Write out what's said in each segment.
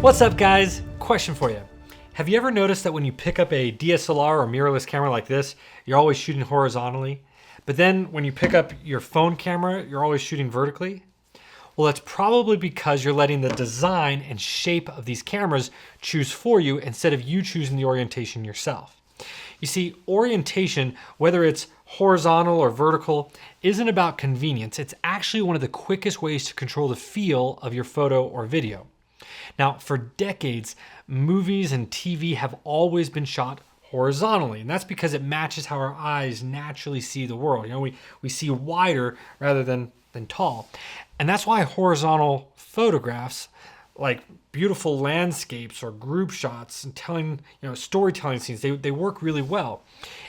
What's up, guys? Question for you. Have you ever noticed that when you pick up a DSLR or mirrorless camera like this, you're always shooting horizontally? But then when you pick up your phone camera, you're always shooting vertically? Well, that's probably because you're letting the design and shape of these cameras choose for you instead of you choosing the orientation yourself. You see, orientation, whether it's horizontal or vertical, isn't about convenience. It's actually one of the quickest ways to control the feel of your photo or video. Now, for decades, movies and TV have always been shot horizontally, and that's because it matches how our eyes naturally see the world. You know, we see wider rather than tall. And that's why horizontal photographs, like beautiful landscapes or group shots and storytelling scenes, they work really well.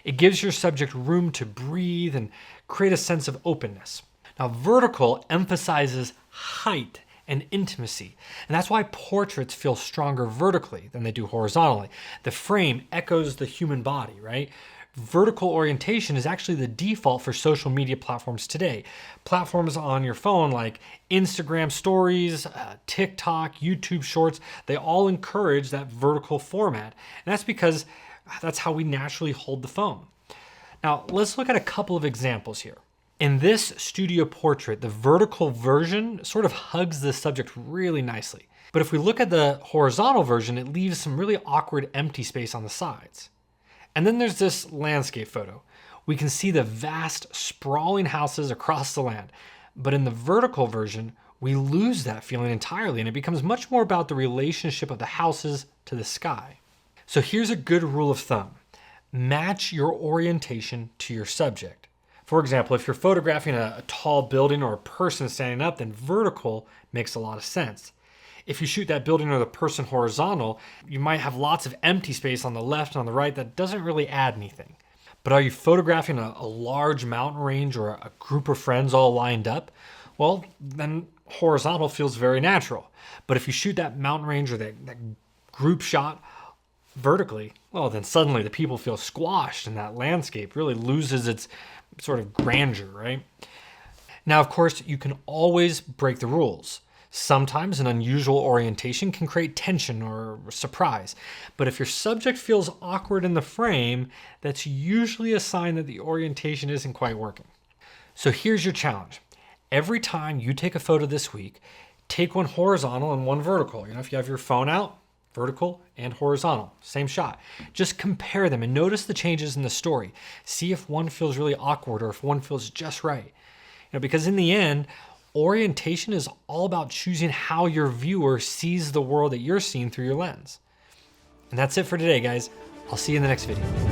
It gives your subject room to breathe and create a sense of openness. Now, vertical emphasizes height and intimacy. And that's why portraits feel stronger vertically than they do horizontally. The frame echoes the human body, right? Vertical orientation is actually the default for social media platforms today. Platforms on your phone like Instagram stories, TikTok, YouTube shorts, they all encourage that vertical format. And that's because that's how we naturally hold the phone. Now, let's look at a couple of examples here. In this studio portrait, the vertical version sort of hugs the subject really nicely. But if we look at the horizontal version, it leaves some really awkward empty space on the sides. And then there's this landscape photo. We can see the vast, sprawling houses across the land. But in the vertical version, we lose that feeling entirely, and it becomes much more about the relationship of the houses to the sky. So here's a good rule of thumb. Match your orientation to your subject. For example, if you're photographing a tall building or a person standing up, then vertical makes a lot of sense. If you shoot that building or the person horizontal, you might have lots of empty space on the left and on the right that doesn't really add anything. But are you photographing a large mountain range or a group of friends all lined up? Well, then horizontal feels very natural. But if you shoot that mountain range or that group shot vertically, well, then suddenly the people feel squashed and that landscape really loses its sort of grandeur, right? Now, of course, you can always break the rules. Sometimes an unusual orientation can create tension or surprise. But if your subject feels awkward in the frame, that's usually a sign that the orientation isn't quite working. So here's your challenge. Every time you take a photo this week, take one horizontal and one vertical. You know, if you have your phone out, vertical and horizontal, same shot. Just compare them and notice the changes in the story. See if one feels really awkward or if one feels just right. You know, because in the end, orientation is all about choosing how your viewer sees the world that you're seeing through your lens. And that's it for today, guys. I'll see you in the next video.